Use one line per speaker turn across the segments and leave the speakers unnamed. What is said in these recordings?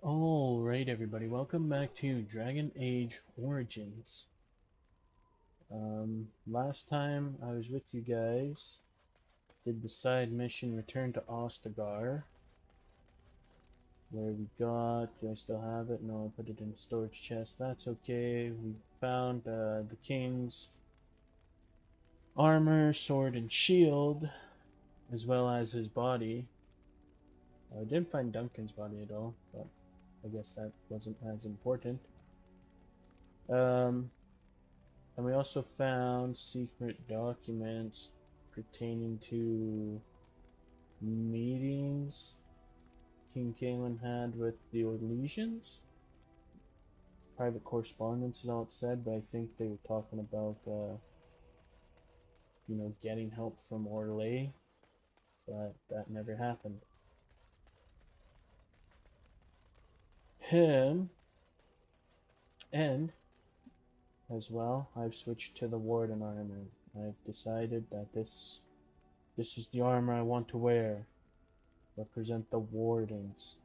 Alright everybody, welcome back to Dragon Age Origins. Last time I was with you guys, did the side mission Return to Ostagar, where we got, do I still have it? No, I put it in the storage chest, that's okay. We found the king's armor, sword, and shield, as well as his body. I didn't find Duncan's body at all, but I guess that wasn't as important. Um, And we also found secret documents pertaining to meetings King Caitlin had with the Orlesians. Private correspondence is all it said, but I think they were talking about, getting help from Orlais, but that never happened. Him, and as well, I've switched to the Warden armor. I've decided that this is the armor I want to wear. Represent the Wardens.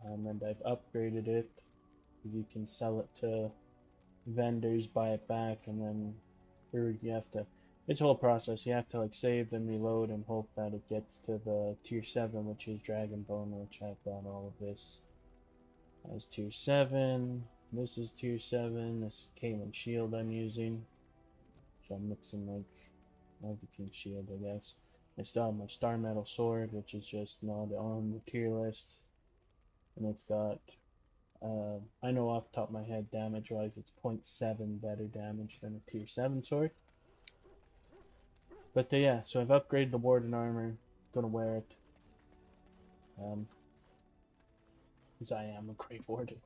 And I've upgraded it. You can sell it to vendors, buy it back, and then you have to. It's a whole process. You have to like save then reload and hope that it gets to the tier 7, which is Dragonbone, which I've got all of this as tier 7. This is tier 7. This is Caitlin shield I'm using. So I'm mixing like I have the pink shield, I guess. I still have my Star Metal sword, which is just not on the tier list. And it's got, I know off the top of my head, damage-wise, it's 0.7 better damage than a tier 7 sword. But yeah, so I've upgraded the Warden armor, gonna wear it. Because I am a Great Warden.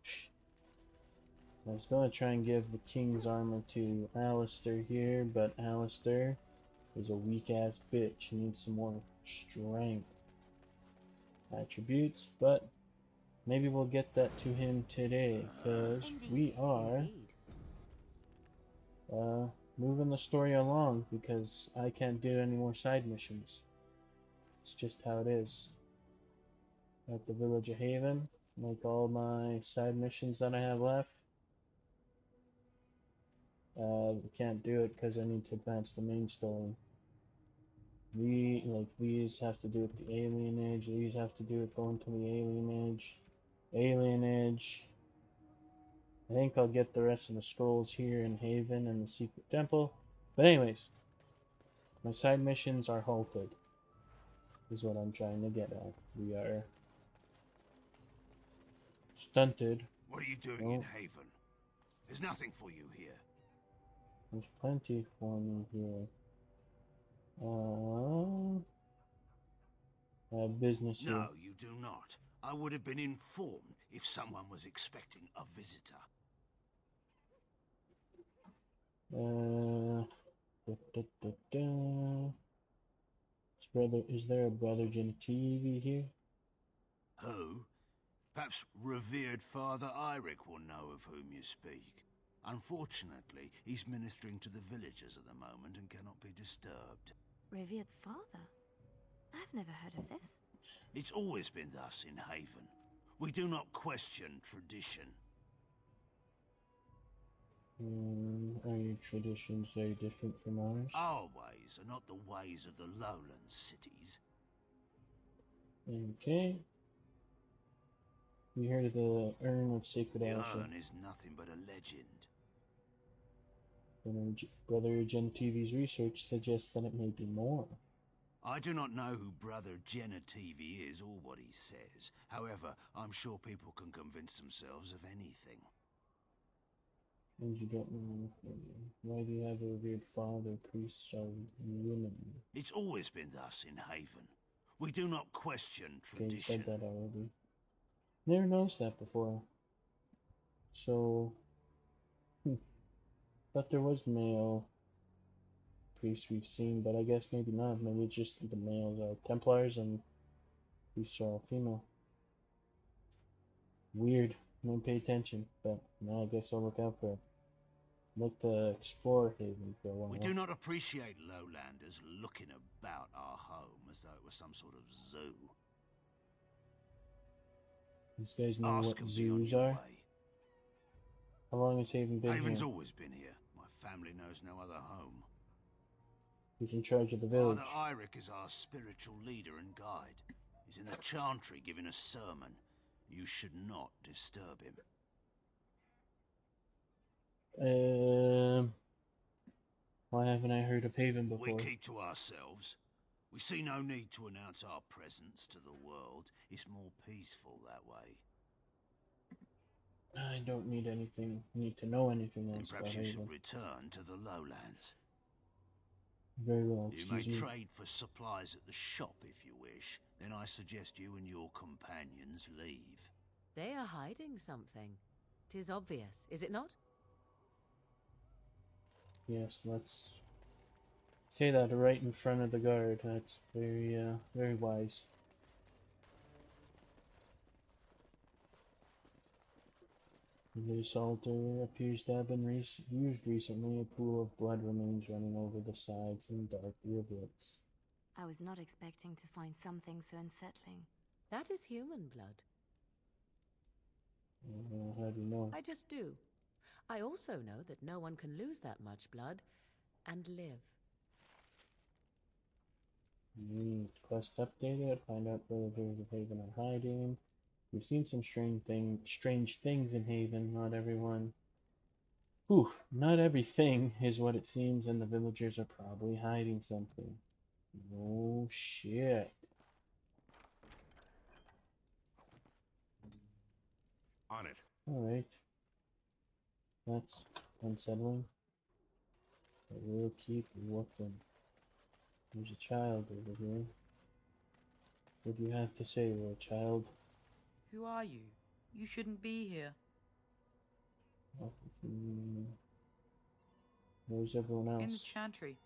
I was gonna try and give the King's armor to Alistair here, but Alistair is a weak-ass bitch. He needs some more strength attributes, but maybe we'll get that to him today, because we are moving the story along, because I can't do any more side missions. It's just how it is. At the Village of Haven, like all my side missions that I have left. We can't do it because I need to advance the main story. These have to do with the alienage, these have to do with going to the alienage. I think I'll get the rest of the scrolls here in Haven and the secret temple. But anyways, my side missions are halted, is what I'm trying to get at. We are stunted.
What are you doing in Haven? There's nothing for you here.
There's plenty for me here. I have business here.
No, you do not. I would have been informed if someone was expecting a visitor.
Is there a Brother Gentili here?
Who? Perhaps revered Father Eirik will know of whom you speak. Unfortunately, he's ministering to the villagers at the moment and cannot be disturbed.
Revered Father? I've never heard of this.
It's always been thus in Haven. We do not question tradition.
Are your traditions very different from ours?
Our ways are not the ways of the lowland cities.
Okay. We heard of the Urn of Sacred
The
Ashes.
urn is nothing but a legend.
Brother Gentili's research suggests that it may be more.
I do not know who Brother Genetivi is or what he says. However, I'm sure people can convince themselves of anything.
And you don't know why do you have a revered father? Priests are women.
It's always been thus in Haven. We do not question tradition.
Okay, you said that already. Never noticed that before. So, thought there was male priests we've seen, but I guess maybe not. Maybe it's just the males are Templars and priests are all female. Weird. I didn't pay attention, but now I guess I'll look out for it. Like to explore Haven for a while.
We do not appreciate lowlanders looking about our home as though it was some sort of zoo.
These guys know
Ask
what
and be on
zoos
your
are.
way.
How long has Haven been
Haven's
here?
always been here. My family knows no other home.
Who's in charge of the
Father
village?
Eirik is our spiritual leader and guide. He's in the chantry giving a sermon. You should not disturb him.
Why haven't I heard of Haven
We
before?
keep to ourselves. We see no need to announce our presence to the world. It's more peaceful that way.
I don't need to know anything
Then
else about
perhaps you
Haven.
should return to the lowlands.
Very well,
You may
excuse me.
trade for supplies at the shop if you wish. Then I suggest you and your companions leave.
They are hiding something. 'Tis obvious, is it not?
Yes, let's say that right in front of the guard. That's very wise. This altar appears to have been used recently. A pool of blood remains running over the sides in dark rivulets.
I was not expecting to find something so unsettling.
That is human blood.
How do you know?
I just do. I also know that no one can lose that much blood and live.
Quest updated. Find out villagers of Haven are hiding. We've seen some strange things in Haven. Not everyone. Not everything is what it seems, and the villagers are probably hiding something. Oh shit.
On it.
Alright. That's unsettling. But we'll keep looking. There's a child over here. What do you have to say, little child?
Who are you? You shouldn't be here.
Where's everyone else?
In the chantry.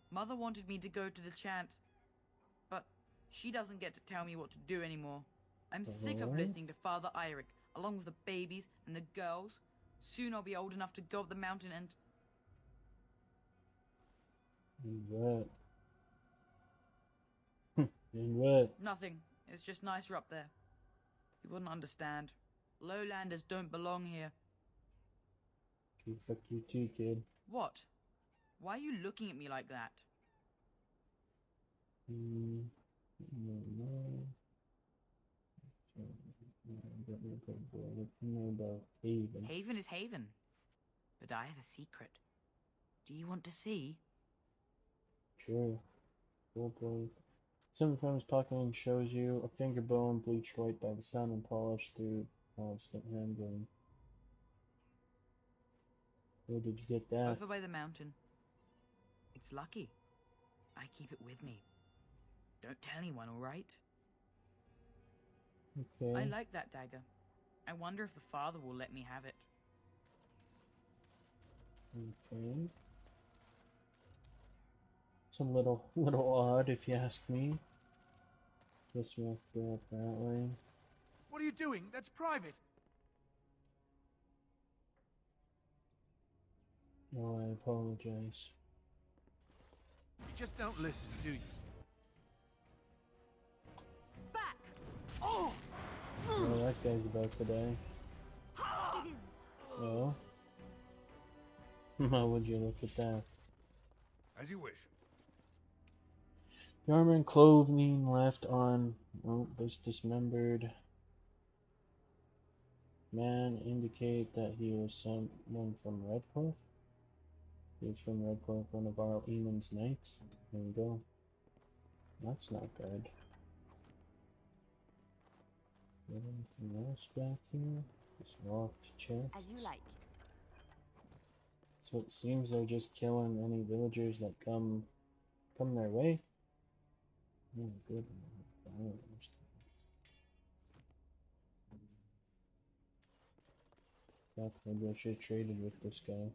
Mother wanted me to go to the chant, but she doesn't get to tell me what to do anymore. I'm sick of listening to Father Eirik, along with the babies and the girls. Soon I'll be old enough to go up the mountain and...
And what? And what?
Nothing. It's just nicer up there. You wouldn't understand. Lowlanders don't belong here.
Okay, fuck you too, kid.
What? Why are you looking at me like that?
No. About Haven.
Haven is Haven. But I have a secret. Do you want to see?
Sure. Full point. Sometimes talking shows you a finger bone bleached white by the sun and polished through constant handling. Where did you get that?
Over by the mountain. It's lucky. I keep it with me. Don't tell anyone, alright?
Okay.
I like that dagger. I wonder if the father will let me have it.
Okay. It's a little odd if you ask me. Guess we have to go up that way.
What are you doing? That's private.
Oh, I apologize.
You just don't listen, do you?
Back!
Oh, that guy's about to die. Oh? How would you look at that?
As you wish.
The armor and clothing left on this dismembered man indicate that he was someone from Redcliffe. He was from Redcliffe, one of our Eamon's knights. There we go. That's not good. Anything else back here? This locked chest.
As you like.
So it seems they're just killing any villagers that come their way. Oh, good. I don't understand. Fuck, maybe I should have traded with this guy.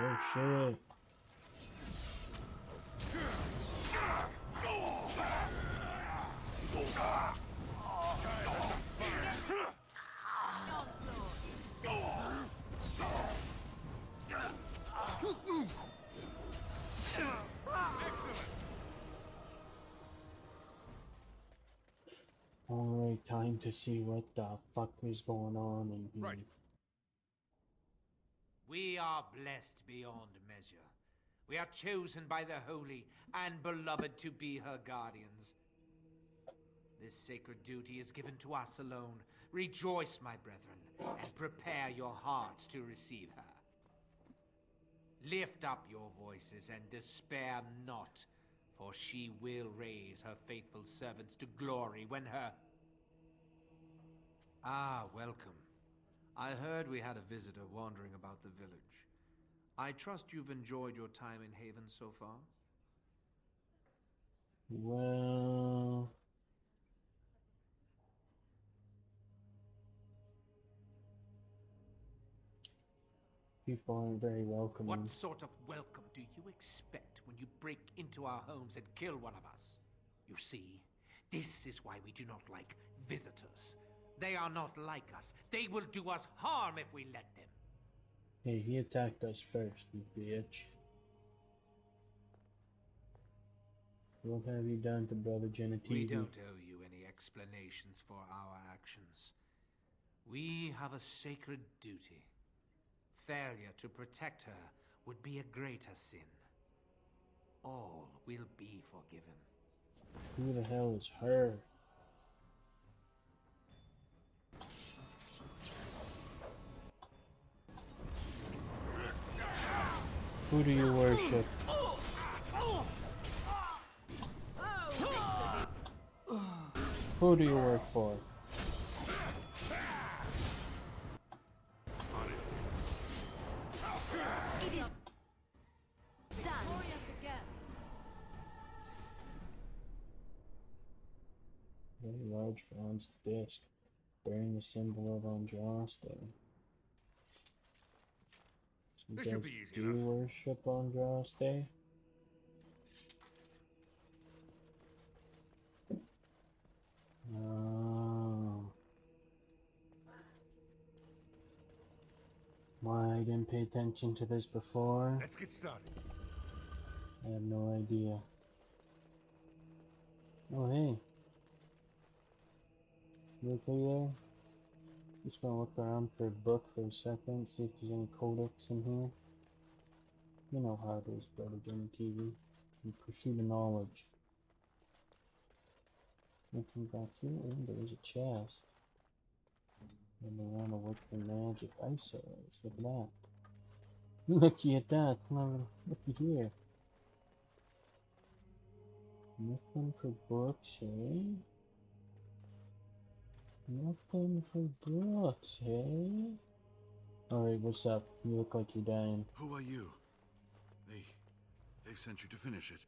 Oh shit. Alright, time to see what the fuck is going on in here.
Right.
We are blessed beyond measure. We are chosen by the holy and beloved to be her guardians. This sacred duty is given to us alone. Rejoice, my brethren, and prepare your hearts to receive her. Lift up your voices and despair not, for she will raise her faithful servants to glory when her... Ah, welcome. I heard we had a visitor wandering about the village. I trust you've enjoyed your time in Haven so far?
Well... people aren't very welcoming.
What sort of welcome do you expect when you break into our homes and kill one of us? You see, this is why we do not like visitors. They are not like us. They will do us harm if we let them.
Hey, he attacked us first, you bitch. What have you done to Brother Genetivi?
We don't owe you any explanations for our actions. We have a sacred duty. Failure to protect her would be a greater sin. All will be forgiven.
Who the hell is her? Who do you worship? Who do you work for? Very large bronze disc bearing the symbol of Andraste. So you
This
guys
should be easy
do
enough.
worship Andraste? Oh. Why I didn't pay attention to this before?
Let's get started.
I have no idea. Oh hey. You okay there? Just gonna look around for a book for a second, see if there's any codex in here. You know how it is, Brother Jimmy TV. You pursue the knowledge. Looking back here, and there's a chest. And around to look for magic isos. Look at that. Looky at that. Looky here. Nothing for books, eh? Nothing for books, eh? Alright, what's up? You look like you're dying.
Who are you? They've sent you to finish it.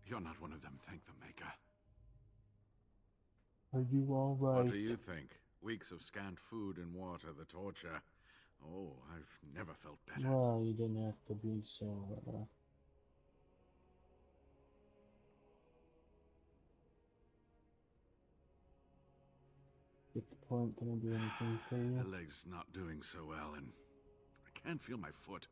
You're not one of them, thank the Maker.
Are you alright?
What do you think? Weeks of scant food and water, the torture. Oh, I've never felt better.
Well, you didn't have to be so, Get the point, can I do anything for you?
The leg's not doing so well, and I can't feel my foot.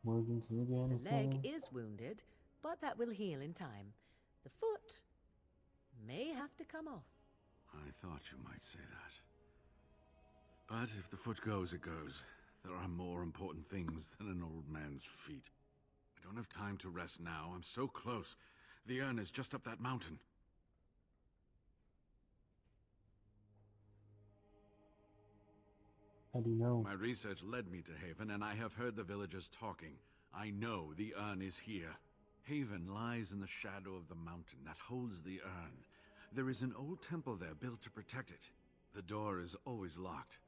Morgan, can you do
The
anything?
leg is wounded, but that will heal in time. The foot may have to come off.
I thought you might say that. But if the foot goes, it goes. There are more important things than an old man's feet. I don't have time to rest now. I'm so close. The urn is just up that mountain.
How do you know?
My research led me to Haven, and I have heard the villagers talking. I know the urn is here. Haven lies in the shadow of the mountain that holds the urn. There is an old temple there built to protect it. The door is always locked,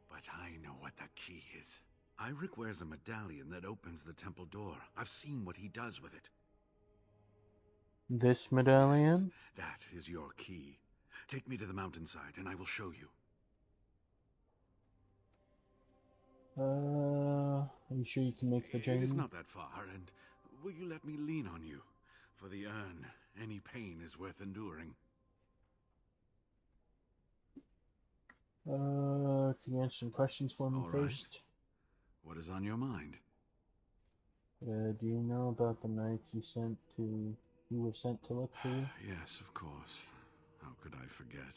but I know what the key is. Iric wears a medallion that opens the temple door. I've seen what he does with it.
This medallion?
Yes, that is your key. Take me to the mountainside, and I will show you.
Are you sure you can make the journey?
It is not that far, and will you let me lean on you? For the urn, any pain is worth enduring.
Can you answer some questions for me
All right.
first?
What What is on your mind?
Do you know about the knights you were sent to look for you?
Yes, of course. How could I forget?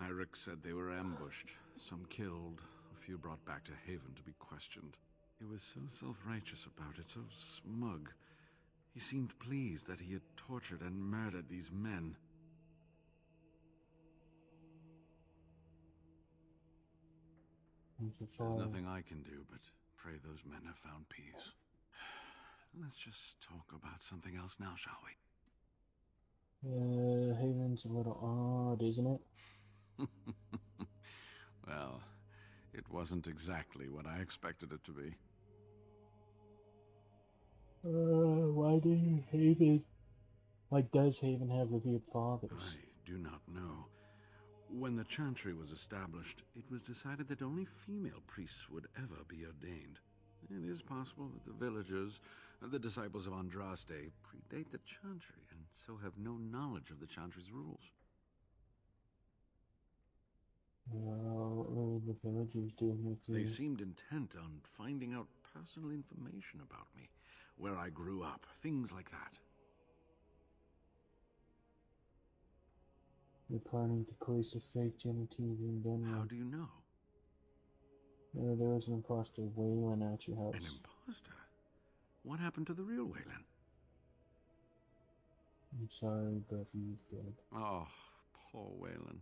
Eirik said they were ambushed, some killed, a few brought back to Haven to be questioned. He was so self-righteous about it, so smug. He seemed pleased that he had tortured and murdered these men. There's nothing I can do but pray those men have found peace. Let's just talk about something else now, shall we?
Haven's a little odd, isn't it?
Well, it wasn't exactly what I expected it to be.
Why do you Haven? Like, does Haven have revered fathers?
I do not know. When the Chantry was established, it was decided that only female priests would ever be ordained. It is possible that the villagers, the disciples of Andraste, predate the Chantry and so have no knowledge of the Chantry's rules.
Well, what were the villagers doing with you?
They seemed intent on finding out personal information about me, where I grew up, things like that.
You're planning to place a fake genitalia in Denmark.
How do you know?
There was an imposter Waylon at your house.
An imposter? What happened to the real Waylon?
I'm sorry, but he's dead.
Oh, poor Waylon.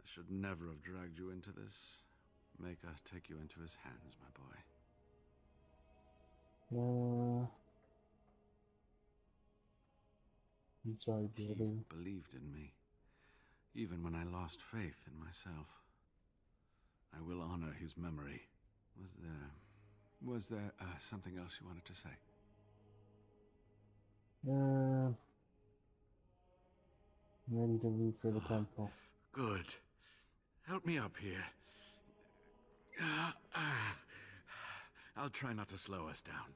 I should never have dragged you into this. Make us take you into his hands, my boy.
I'm sorry, brother.
He believed in me, even when I lost faith in myself. I will honor his memory. Was there something else you wanted to say?
I'm ready to leave for the temple.
Good. Help me up here. I'll try not to slow us down.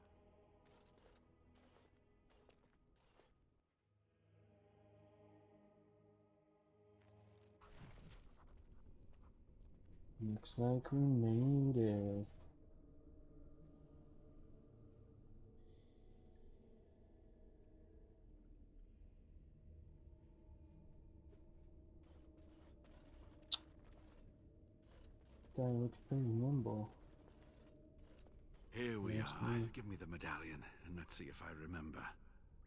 Looks like we made it. Guy looks pretty nimble.
Here we
Yes,
are.
ma'am.
Give me the medallion, and let's see if I remember.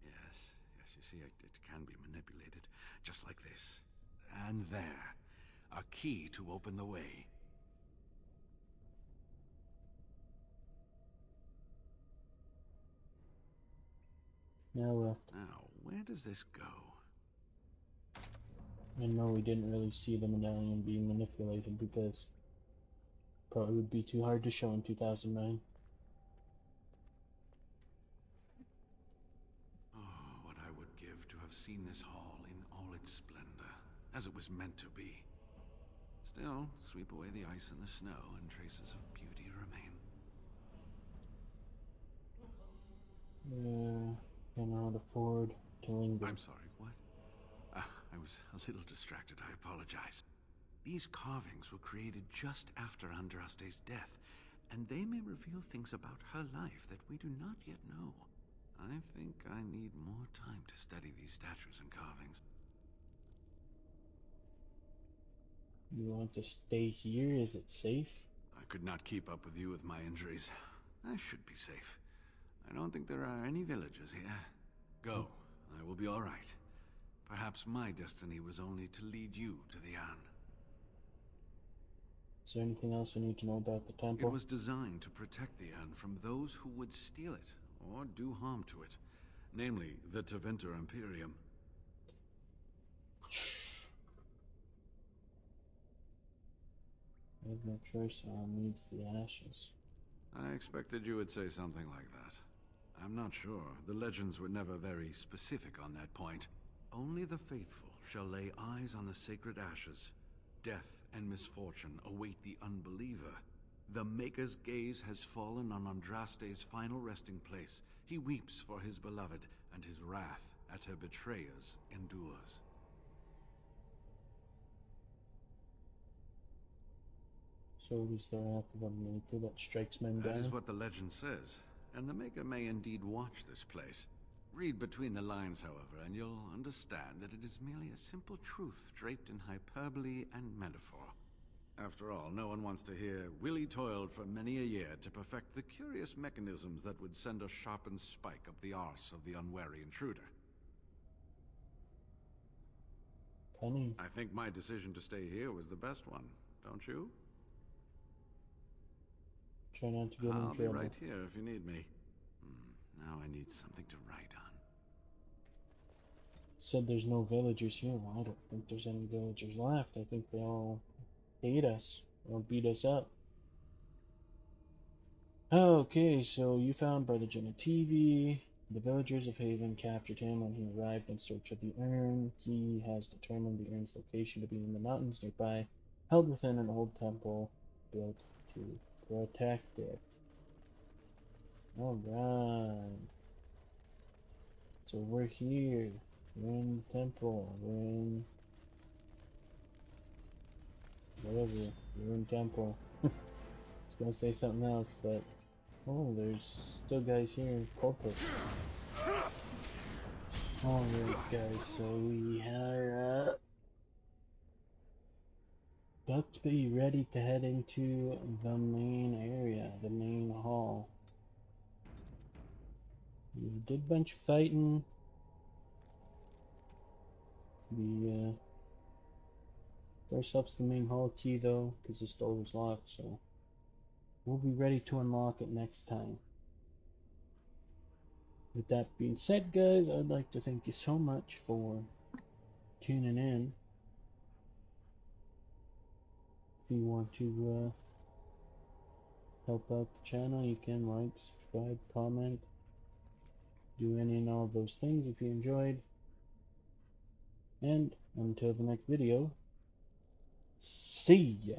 Yes, you see, it can be manipulated, just like this. And there, a key to open the way.
Now left.
Now, where does this go?
I know we didn't really see the medallion being manipulated because probably would be too hard to show in 2009.
Oh, what I would give to have seen this hall in all its splendor, as it was meant to be. Still, sweep away the ice and the snow, and traces of beauty remain.
Cannot afford to linger.
I'm sorry, what? I was a little distracted, I apologize. These carvings were created just after Andraste's death, and they may reveal things about her life that we do not yet know. I think I need more time to study these statues and carvings.
You want to stay here? Is it safe?
I could not keep up with you with my injuries. I should be safe. I don't think there are any villagers here. Go. I will be all right. Perhaps my destiny was only to lead you to the Anne.
Is there anything else I need to know about the temple?
It was designed to protect the Anne from those who would steal it or do harm to it, namely the Tevinter Imperium.
I have no choice. Needs the ashes.
I expected you would say something like that. I'm not sure. The legends were never very specific on that point. Only the faithful shall lay eyes on the sacred ashes. Death and misfortune await the unbeliever. The Maker's gaze has fallen on Andraste's final resting place. He weeps for his beloved, and his wrath at her betrayers endures.
So it is the wrath of a maker that strikes men
That is
down.
what the legend says, and the Maker may indeed watch this place. Read between the lines, however, and you'll understand that it is merely a simple truth draped in hyperbole and metaphor. After all, no one wants to hear Willie toiled for many a year to perfect the curious mechanisms that would send a sharpened spike up the arse of the unwary intruder.
Penny.
I think my decision to stay here was the best one, don't you?
Try not to get in
I'll be
trouble.
right here if you need me. Now I need something to write on.
Said there's no villagers here. Well, I don't think there's any villagers left. I think they all hate us or beat us up. Okay, so you found Brother Jim on TV. The villagers of Haven captured him when he arrived in search of the urn. He has determined the urn's location to be in the mountains nearby, held within an old temple built to protect it. Alright. So we're here. We're in the temple. We're in... whatever. We're in temple. I was gonna say something else, but... oh, there's still guys here. Cultists. Alright guys, so we are about to be ready to head into the main area, the main hall. We did a bunch of fighting. We got ourselves the main hall key though, because this door was locked, so we'll be ready to unlock it next time. With that being said, guys, I'd like to thank you so much for tuning in. If you want to help out the channel, you can like, subscribe, comment, do any and all of those things if you enjoyed. And until the next video, see ya!